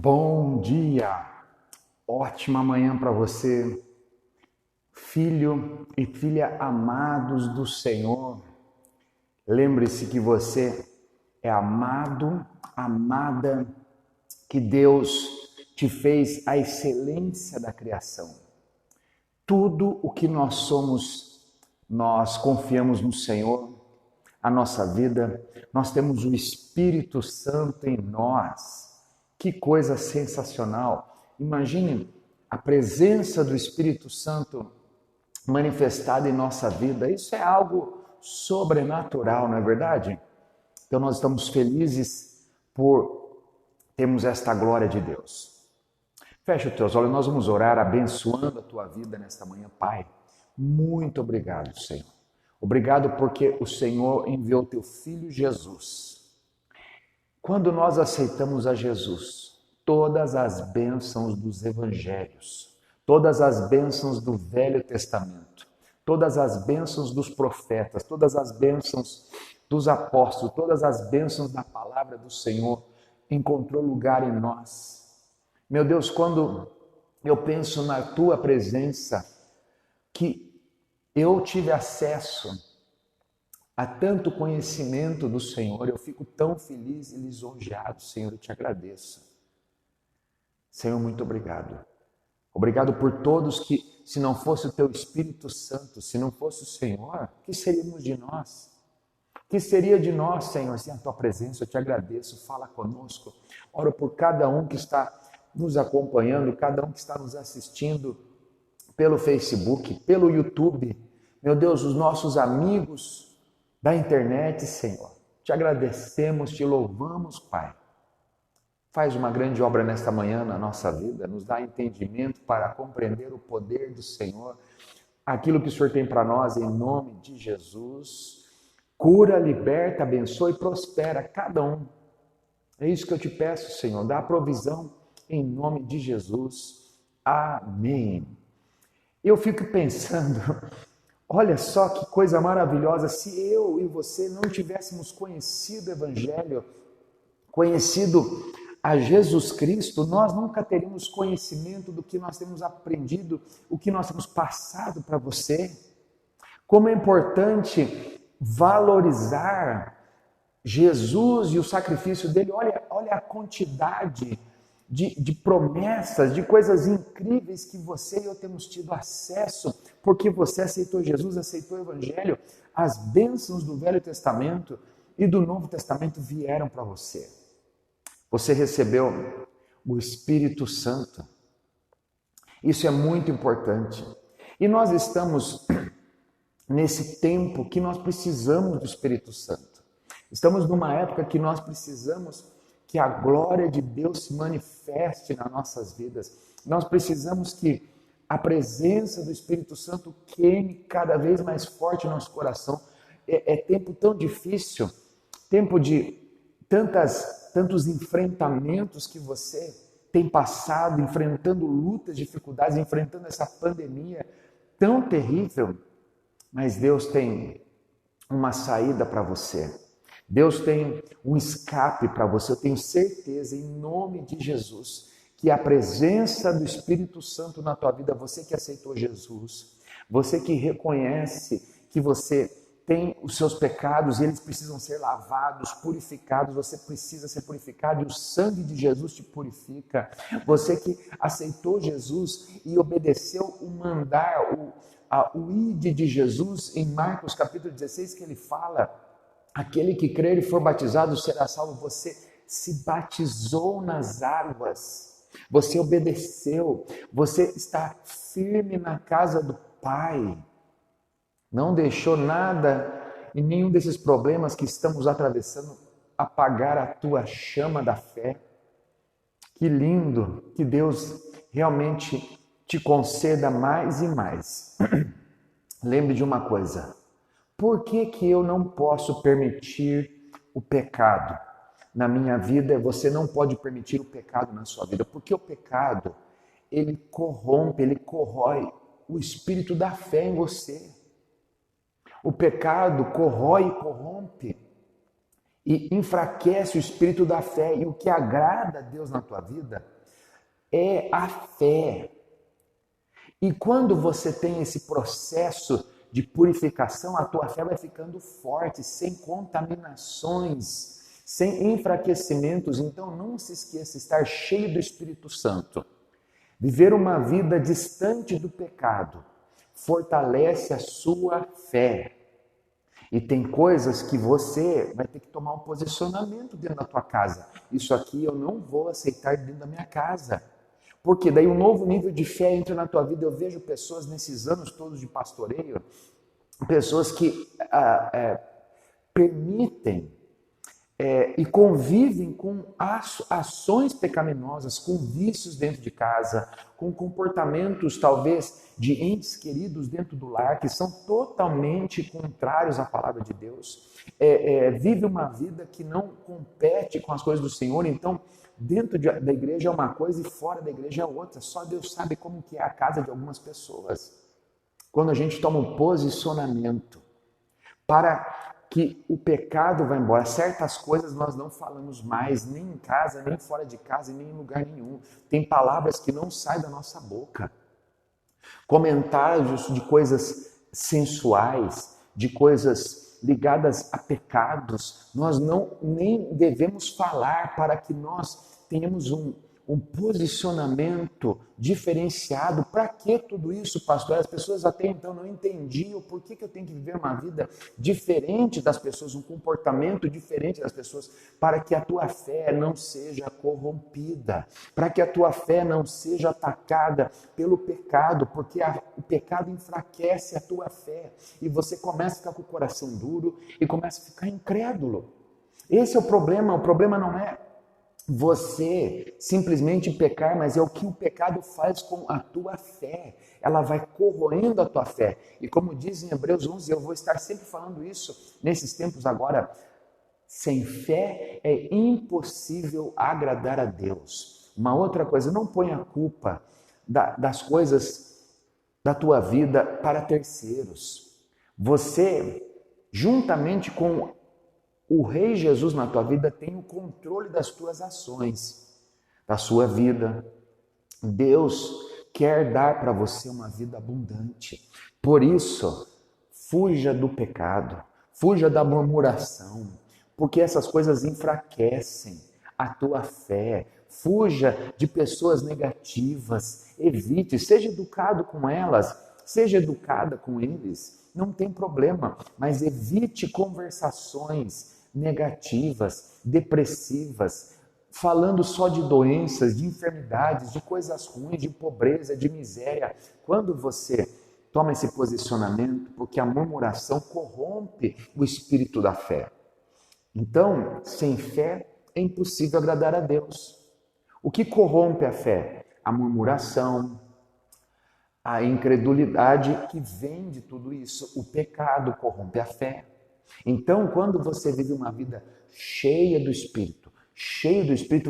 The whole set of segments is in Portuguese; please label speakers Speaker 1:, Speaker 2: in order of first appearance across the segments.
Speaker 1: Bom dia, ótima manhã para você, filho e filha amados do Senhor. Lembre-se que você é amado, amada, que Deus te fez a excelência da criação. Tudo o que nós somos, nós confiamos no Senhor, a nossa vida, nós temos o Espírito Santo em nós. Que coisa sensacional! Imagine a presença do Espírito Santo manifestada em nossa vida. Isso é algo sobrenatural, não é verdade? Então nós estamos felizes por termos esta glória de Deus. Fecha os teus olhos, nós vamos orar abençoando a tua vida nesta manhã. Pai, muito obrigado, Senhor. Obrigado porque o Senhor enviou teu Filho Jesus. Quando nós aceitamos a Jesus, todas as bênçãos dos evangelhos, todas as bênçãos do Velho Testamento, todas as bênçãos dos profetas, todas as bênçãos dos apóstolos, todas as bênçãos da palavra do Senhor encontrou lugar em nós. Meu Deus, quando eu penso na tua presença, que eu tive acesso a tanto conhecimento do Senhor, eu fico tão feliz e lisonjeado, Senhor, eu te agradeço. Senhor, muito obrigado. Obrigado por todos que, se não fosse o teu Espírito Santo, se não fosse o Senhor, o que seríamos de nós? O que seria de nós, Senhor, sem a tua presença? Eu te agradeço, fala conosco. Oro por cada um que está nos acompanhando, cada um que está nos assistindo pelo Facebook, pelo YouTube. Meu Deus, os nossos amigos da internet, Senhor. Te agradecemos, te louvamos, Pai. Faz uma grande obra nesta manhã na nossa vida, nos dá entendimento para compreender o poder do Senhor, aquilo que o Senhor tem para nós, em nome de Jesus. Cura, liberta, abençoa e prospera cada um. É isso que eu te peço, Senhor, dá provisão em nome de Jesus. Amém. Eu fico pensando, olha só que coisa maravilhosa, se eu e você não tivéssemos conhecido o Evangelho, conhecido a Jesus Cristo, nós nunca teríamos conhecimento do que nós temos aprendido, o que nós temos passado para você. Como é importante valorizar Jesus e o sacrifício dele. Olha a quantidade de promessas, de coisas incríveis que você e eu temos tido acesso, porque você aceitou Jesus, aceitou o Evangelho. As bênçãos do Velho Testamento e do Novo Testamento vieram para você. Você recebeu o Espírito Santo. Isso é muito importante. E nós estamos nesse tempo que nós precisamos do Espírito Santo. Estamos numa época que nós precisamos que a glória de Deus se manifeste nas nossas vidas. Nós precisamos que a presença do Espírito Santo queime cada vez mais forte no nosso coração. É tempo tão difícil, tempo de tantos enfrentamentos que você tem passado, enfrentando lutas, dificuldades, enfrentando essa pandemia tão terrível. Mas Deus tem uma saída para você. Deus tem um escape para você. Eu tenho certeza, em nome de Jesus, que a presença do Espírito Santo na tua vida, você que aceitou Jesus, você que reconhece que você tem os seus pecados e eles precisam ser lavados, purificados, você precisa ser purificado e o sangue de Jesus te purifica. Você que aceitou Jesus e obedeceu o mandar, o ide de Jesus em Marcos capítulo 16, que ele fala: aquele que crer e for batizado será salvo. Você se batizou nas águas, você obedeceu, você está firme na casa do Pai. Não deixou nada e nenhum desses problemas que estamos atravessando apagar a tua chama da fé. Que lindo, que Deus realmente te conceda mais e mais. Lembre de uma coisa: por que eu não posso permitir o pecado na minha vida? Você não pode permitir o pecado na sua vida, porque o pecado, ele corrompe, ele corrói o espírito da fé em você. O pecado corrói e corrompe. e enfraquece o espírito da fé. E o que agrada a Deus na tua vida é a fé. E quando você tem esse processo de purificação, a tua fé vai ficando forte, sem contaminações, sem enfraquecimentos. Então não se esqueça, estar cheio do Espírito Santo. Viver uma vida distante do pecado fortalece a sua fé. E tem coisas que você vai ter que tomar um posicionamento dentro da tua casa. Isso aqui eu não vou aceitar dentro da minha casa. Porque daí um novo nível de fé entra na tua vida. Eu vejo pessoas nesses anos todos de pastoreio, pessoas que permitem e convivem com ações pecaminosas, com vícios dentro de casa, com comportamentos talvez de entes queridos dentro do lar, que são totalmente contrários à palavra de Deus. Vive uma vida que não compete com as coisas do Senhor. Então, dentro da igreja é uma coisa e fora da igreja é outra. Só Deus sabe como que é a casa de algumas pessoas. Quando a gente toma um posicionamento para que o pecado vá embora, certas coisas nós não falamos mais, nem em casa, nem fora de casa, nem em lugar nenhum. Tem palavras que não saem da nossa boca. Comentários de coisas sensuais, de coisas ligadas a pecados, nós nem devemos falar, para que nós tenhamos um posicionamento diferenciado. Para que tudo isso, pastor? As pessoas até então não entendiam por que eu tenho que viver uma vida diferente das pessoas, um comportamento diferente das pessoas, para que a tua fé não seja corrompida, para que a tua fé não seja atacada pelo pecado, porque o pecado enfraquece a tua fé e você começa a ficar com o coração duro e começa a ficar incrédulo. Esse é o problema não é você simplesmente pecar, mas é o que o pecado faz com a tua fé. Ela vai corroendo a tua fé. E como diz em Hebreus 11, eu vou estar sempre falando isso nesses tempos agora, sem fé é impossível agradar a Deus. Uma outra coisa, não ponha a culpa das coisas da tua vida para terceiros. Você, juntamente com o Rei Jesus na tua vida, tem o controle das tuas ações, da sua vida. Deus quer dar para você uma vida abundante. Por isso, fuja do pecado, fuja da murmuração, porque essas coisas enfraquecem a tua fé. Fuja de pessoas negativas, evite, seja educado com elas, seja educada com eles, não tem problema, mas evite conversações negativas, depressivas, falando só de doenças, de enfermidades, de coisas ruins, de pobreza, de miséria. Quando você toma esse posicionamento, porque a murmuração corrompe o espírito da fé. Então, sem fé é impossível agradar a Deus. O que corrompe a fé? A murmuração, a incredulidade que vem de tudo isso. O pecado corrompe a fé. Então, quando você vive uma vida cheia do Espírito,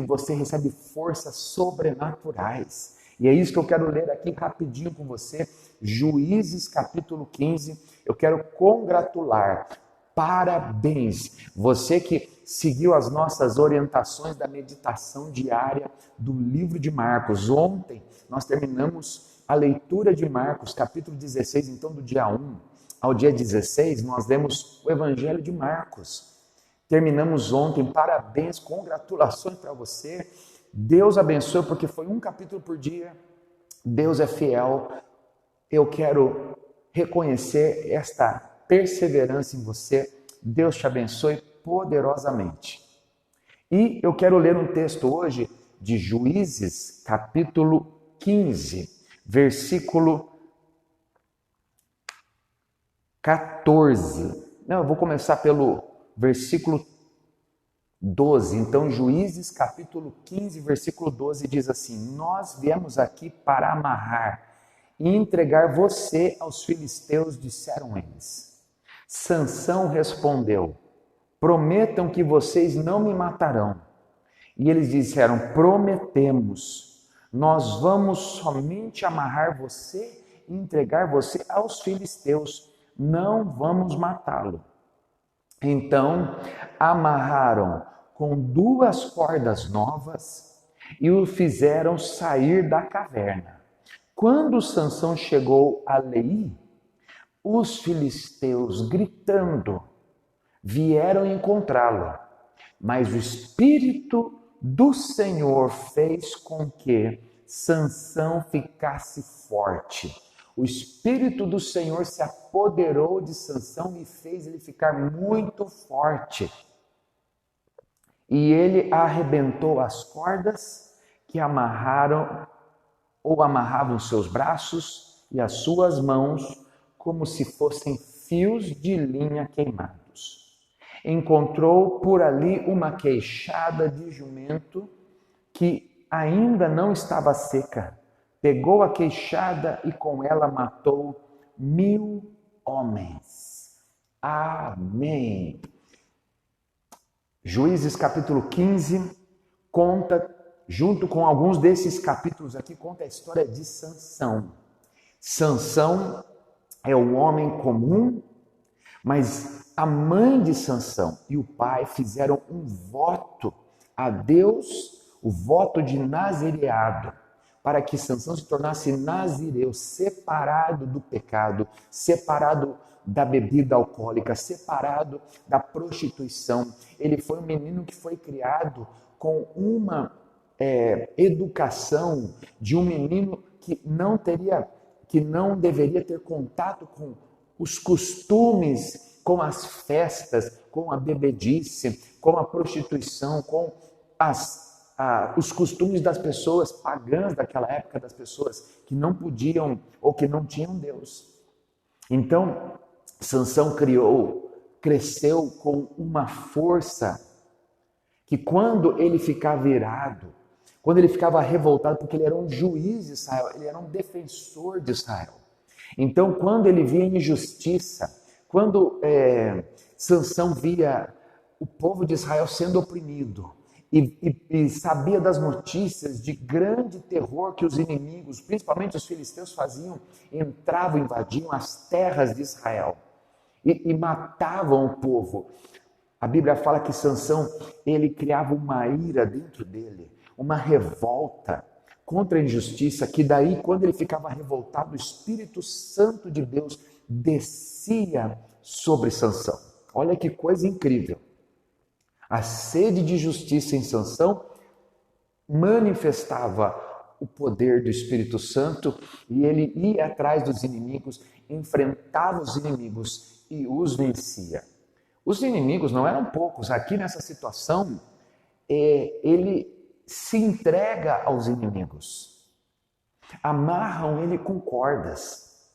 Speaker 1: você recebe forças sobrenaturais. E é isso que eu quero ler aqui rapidinho com você, Juízes capítulo 15. Eu quero congratular, parabéns, você que seguiu as nossas orientações da meditação diária do livro de Marcos. Ontem nós terminamos a leitura de Marcos, capítulo 16, então do dia 1 ao dia 16, nós lemos o Evangelho de Marcos. Terminamos ontem, parabéns, congratulações para você. Deus abençoe, porque foi um capítulo por dia. Deus é fiel. Eu quero reconhecer esta perseverança em você. Deus te abençoe poderosamente. E eu quero ler um texto hoje de Juízes, capítulo 15, versículo 14. Não, eu vou começar pelo versículo 12. Então, Juízes, capítulo 15, versículo 12, diz assim: nós viemos aqui para amarrar e entregar você aos filisteus, disseram eles. Sansão respondeu: prometam que vocês não me matarão. E eles disseram: prometemos, nós vamos somente amarrar você e entregar você aos filisteus, não vamos matá-lo. Então amarraram com 2 cordas novas e o fizeram sair da caverna. Quando Sansão chegou a Leí, os filisteus, gritando, vieram encontrá-lo. Mas o Espírito do Senhor fez com que Sansão ficasse forte. O Espírito do Senhor se apoderou de Sansão e fez ele ficar muito forte. E ele arrebentou as cordas que amarravam seus braços e as suas mãos, como se fossem fios de linha queimados. Encontrou por ali uma queixada de jumento que ainda não estava seca. Pegou a queixada e com ela matou 1000 homens. Amém. Juízes capítulo 15 conta, junto com alguns desses capítulos aqui, conta a história de Sansão. Sansão é um homem comum, mas a mãe de Sansão e o pai fizeram um voto a Deus, o voto de nazireado, para que Sansão se tornasse nazireu, separado do pecado, separado da bebida alcoólica, separado da prostituição. Ele foi um menino que foi criado com uma educação de um menino que não deveria ter contato com os costumes, com as festas, com a bebedice, com a prostituição, com os costumes das pessoas pagãs daquela época, das pessoas que não podiam ou que não tinham Deus. Então, Sansão cresceu com uma força que quando ele ficava irado, quando ele ficava revoltado, porque ele era um juiz de Israel, ele era um defensor de Israel. Então, quando ele via injustiça, quando Sansão via o povo de Israel sendo oprimido e sabia das notícias de grande terror que os inimigos, principalmente os filisteus, faziam, entravam, invadiam as terras de Israel e matavam o povo. A Bíblia fala que Sansão, ele criava uma ira dentro dele, uma revolta contra a injustiça, que daí, quando ele ficava revoltado, o Espírito Santo de Deus descia sobre Sansão. Olha que coisa incrível. A sede de justiça em Sansão manifestava o poder do Espírito Santo e ele ia atrás dos inimigos, enfrentava os inimigos e os vencia. Os inimigos não eram poucos. Aqui nessa situação, ele se entrega aos inimigos. Amarram ele com cordas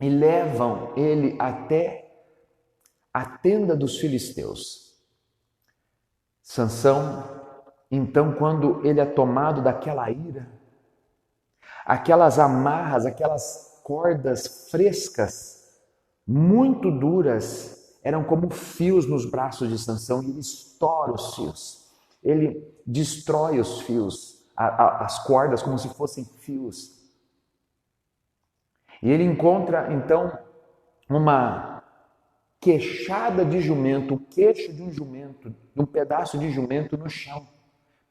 Speaker 1: e levam ele até a tenda dos filisteus. Sansão, então, quando ele é tomado daquela ira, aquelas amarras, aquelas cordas frescas, muito duras, eram como fios nos braços de Sansão, e ele estoura os fios. Ele destrói os fios, as cordas, como se fossem fios. E ele encontra, então, uma queixada de jumento, o queixo de um jumento, de um pedaço de jumento no chão.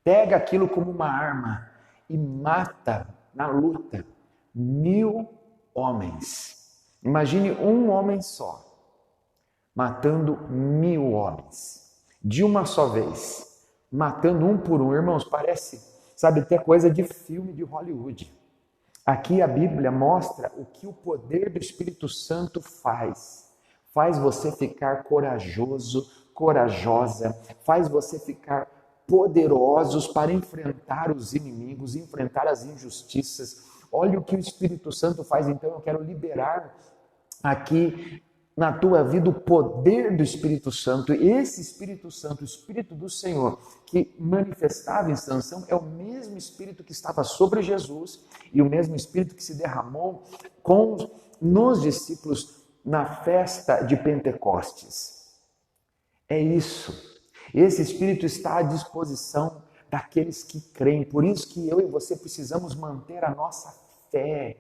Speaker 1: Pega aquilo como uma arma e mata na luta 1000 homens. Imagine um homem só matando 1000 homens de uma só vez, matando um por um. Irmãos, parece, sabe, até coisa de filme de Hollywood. Aqui a Bíblia mostra o que o poder do Espírito Santo faz. Faz você ficar corajoso, corajosa, faz você ficar poderosos para enfrentar os inimigos, enfrentar as injustiças. Olha o que o Espírito Santo faz. Então eu quero liberar aqui na tua vida o poder do Espírito Santo. E esse Espírito Santo, o Espírito do Senhor, que manifestava em Sansão, é o mesmo Espírito que estava sobre Jesus e o mesmo Espírito que se derramou nos discípulos na festa de Pentecostes. É isso. Esse Espírito está à disposição daqueles que creem. Por isso que eu e você precisamos manter a nossa fé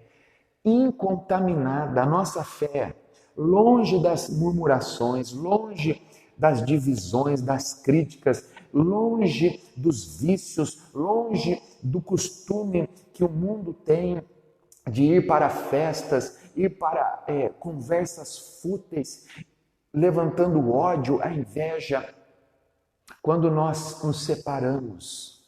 Speaker 1: incontaminada, a nossa fé longe das murmurações, longe das divisões, das críticas, longe dos vícios, longe do costume que o mundo tem de ir para festas, ir para conversas fúteis, levantando o ódio, a inveja. Quando nós nos separamos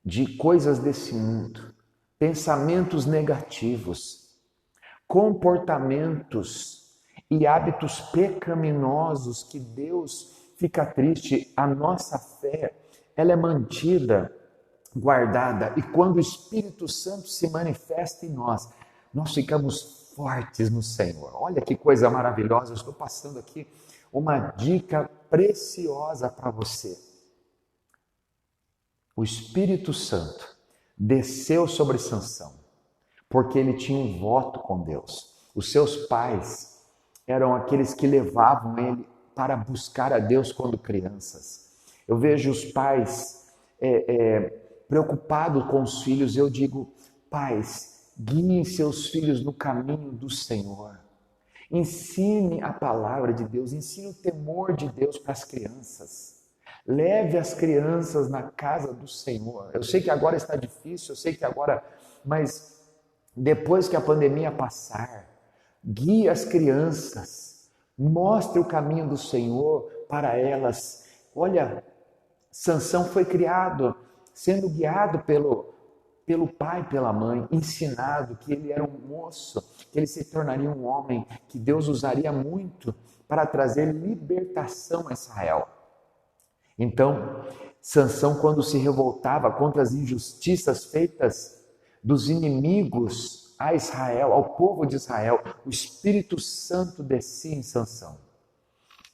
Speaker 1: de coisas desse mundo, pensamentos negativos, comportamentos e hábitos pecaminosos que Deus fica triste, a nossa fé, ela é mantida, guardada, e quando o Espírito Santo se manifesta em nós, nós ficamos fortes no Senhor. Olha que coisa maravilhosa, eu estou passando aqui uma dica preciosa para você. O Espírito Santo desceu sobre Sansão, porque ele tinha um voto com Deus. Os seus pais eram aqueles que levavam ele para buscar a Deus quando crianças. Eu vejo os pais preocupados com os filhos. Eu digo, pais, guiem seus filhos no caminho do Senhor. Ensine a palavra de Deus, ensine o temor de Deus para as crianças. Leve as crianças na casa do Senhor. Eu sei que agora está difícil, eu sei que agora, mas depois que a pandemia passar, guie as crianças, mostre o caminho do Senhor para elas. Olha, Sansão foi criado, sendo guiado pelo pai, pela mãe, ensinado que ele era um moço, que ele se tornaria um homem, que Deus usaria muito para trazer libertação a Israel. Então, Sansão, quando se revoltava contra as injustiças feitas dos inimigos a Israel, ao povo de Israel, o Espírito Santo descia em Sansão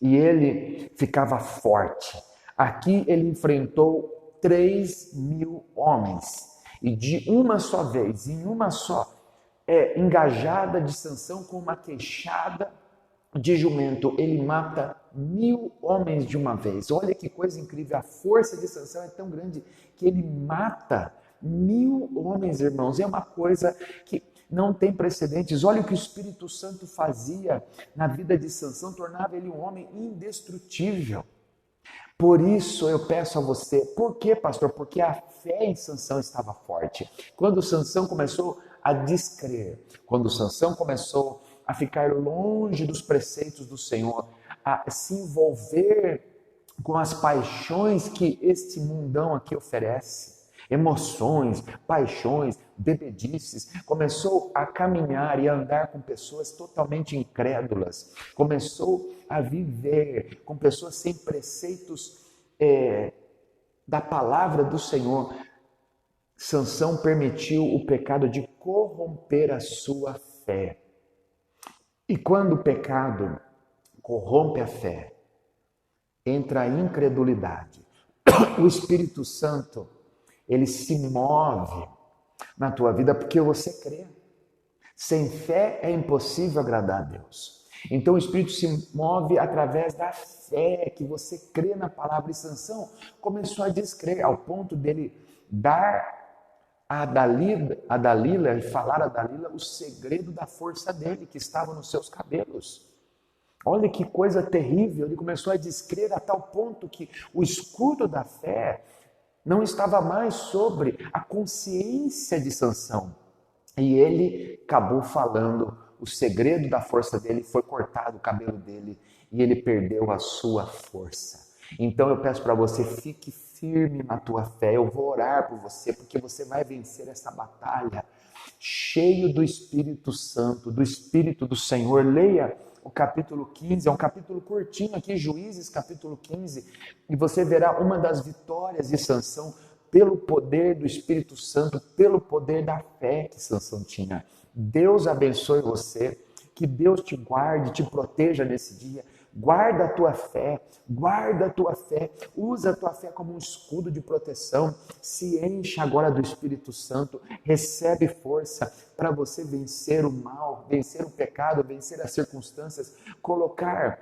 Speaker 1: e ele ficava forte. Aqui ele enfrentou 3.000 homens. E de uma só vez, em uma só engajada de Sansão com uma queixada de jumento, ele mata 1.000 homens de uma vez. Olha que coisa incrível, a força de Sansão é tão grande que ele mata 1.000 homens, irmãos. É uma coisa que não tem precedentes. Olha o que o Espírito Santo fazia na vida de Sansão, tornava ele um homem indestrutível. Por isso eu peço a você, por quê, pastor? Porque a fé em Sansão estava forte. Quando Sansão começou a descrer, quando Sansão começou a ficar longe dos preceitos do Senhor, a se envolver com as paixões que este mundão aqui oferece, emoções, paixões, bebedices, começou a caminhar e a andar com pessoas totalmente incrédulas, começou a viver com pessoas sem preceitos da palavra do Senhor. Sansão permitiu o pecado de corromper a sua fé. E quando o pecado corrompe a fé, entra a incredulidade. O Espírito Santo, ele se move na tua vida porque você crê. Sem fé é impossível agradar a Deus. Então o Espírito se move através da fé, que você crê na palavra. E Sansão começou a descrer, ao ponto dele dar a Dalila e falar a Dalila o segredo da força dele, que estava nos seus cabelos. Olha que coisa terrível, ele começou a descrer a tal ponto que o escudo da fé não estava mais sobre a consciência de Sansão. E ele acabou falando o segredo da força dele, foi cortado o cabelo dele e ele perdeu a sua força. Então eu peço para você, fique firme na tua fé. Eu vou orar por você, porque você vai vencer essa batalha cheio do Espírito Santo, do Espírito do Senhor. Leia o capítulo 15, é um capítulo curtinho aqui, Juízes capítulo 15, e você verá uma das vitórias de Sansão pelo poder do Espírito Santo, pelo poder da fé que Sansão tinha. Deus abençoe você, que Deus te guarde, te proteja nesse dia. Guarda a tua fé, usa a tua fé como um escudo de proteção, se encha agora do Espírito Santo, recebe força para você vencer o mal, vencer o pecado, vencer as circunstâncias, colocar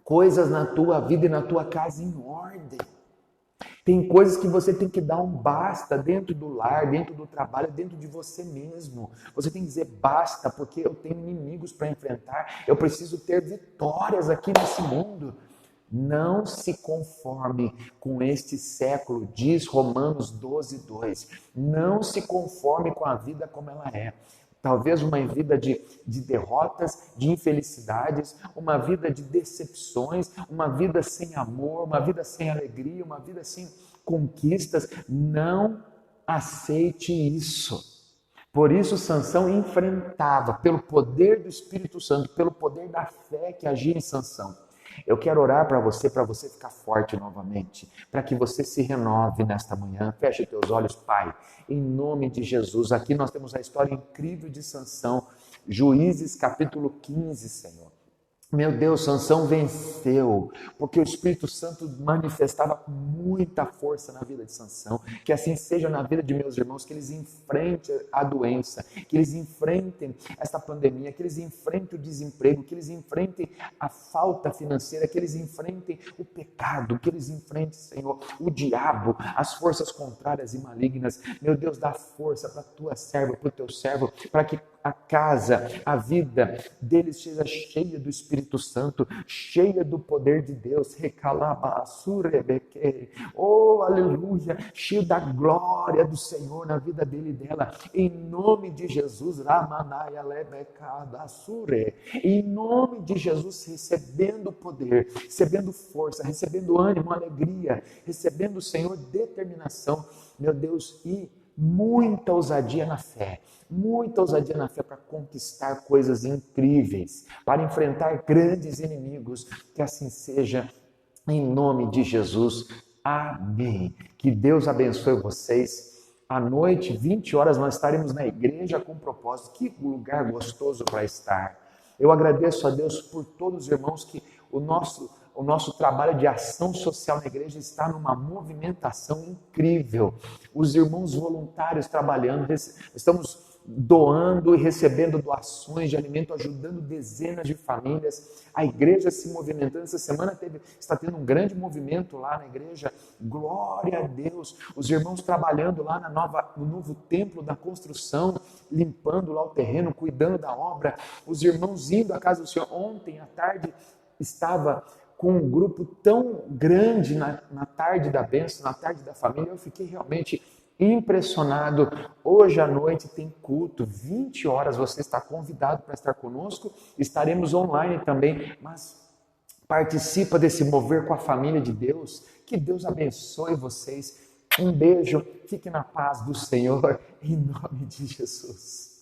Speaker 1: coisas na tua vida e na tua casa em ordem. Tem coisas que você tem que dar um basta dentro do lar, dentro do trabalho, dentro de você mesmo. Você tem que dizer basta, porque eu tenho inimigos para enfrentar, eu preciso ter vitórias aqui nesse mundo. Não se conforme com este século, diz Romanos 12:2. Não se conforme com a vida como ela é. Talvez uma vida de derrotas, de infelicidades, uma vida de decepções, uma vida sem amor, uma vida sem alegria, uma vida sem conquistas. Não aceite isso. Por isso Sansão enfrentava, pelo poder do Espírito Santo, pelo poder da fé que agia em Sansão. Eu quero orar para você ficar forte novamente, para que você se renove nesta manhã. Feche teus olhos, Pai, em nome de Jesus. Aqui nós temos a história incrível de Sansão, Juízes capítulo 15, Senhor. Meu Deus, Sansão venceu, porque o Espírito Santo manifestava com muita força na vida de Sansão. Que assim seja na vida de meus irmãos, que eles enfrentem a doença, que eles enfrentem esta pandemia, que eles enfrentem o desemprego, que eles enfrentem a falta financeira, que eles enfrentem o pecado, que eles enfrentem, Senhor, o diabo, as forças contrárias e malignas. Meu Deus, dá força para a tua serva, para o teu servo, para que a casa, a vida deles seja cheia do Espírito Santo, cheia do poder de Deus. Oh, aleluia, cheio da glória do Senhor na vida dele e dela, em nome de Jesus. Em nome de Jesus, recebendo poder, recebendo força, recebendo ânimo, alegria, recebendo, Senhor, determinação, meu Deus, e muita ousadia na fé para conquistar coisas incríveis, para enfrentar grandes inimigos. Que assim seja, em nome de Jesus. Amém. Que Deus abençoe vocês. À noite, 20 horas, nós estaremos na igreja com propósito. Que lugar gostoso para estar. Eu agradeço a Deus por todos os irmãos que o nosso trabalho de ação social na igreja está numa movimentação incrível. Os irmãos voluntários trabalhando, estamos doando e recebendo doações de alimento, ajudando dezenas de famílias. A igreja se movimentando. Essa semana está tendo um grande movimento lá na igreja. Glória a Deus. Os irmãos trabalhando lá no novo templo da construção, limpando lá o terreno, cuidando da obra. Os irmãos indo à casa do Senhor. Ontem à tarde estava com um grupo tão grande na tarde da bênção, na tarde da família. Eu fiquei realmente impressionado. Hoje à noite tem culto, 20 horas, você está convidado para estar conosco. Estaremos online também, mas participa desse mover com a família de Deus. Que Deus abençoe vocês. Um beijo, fique na paz do Senhor, em nome de Jesus.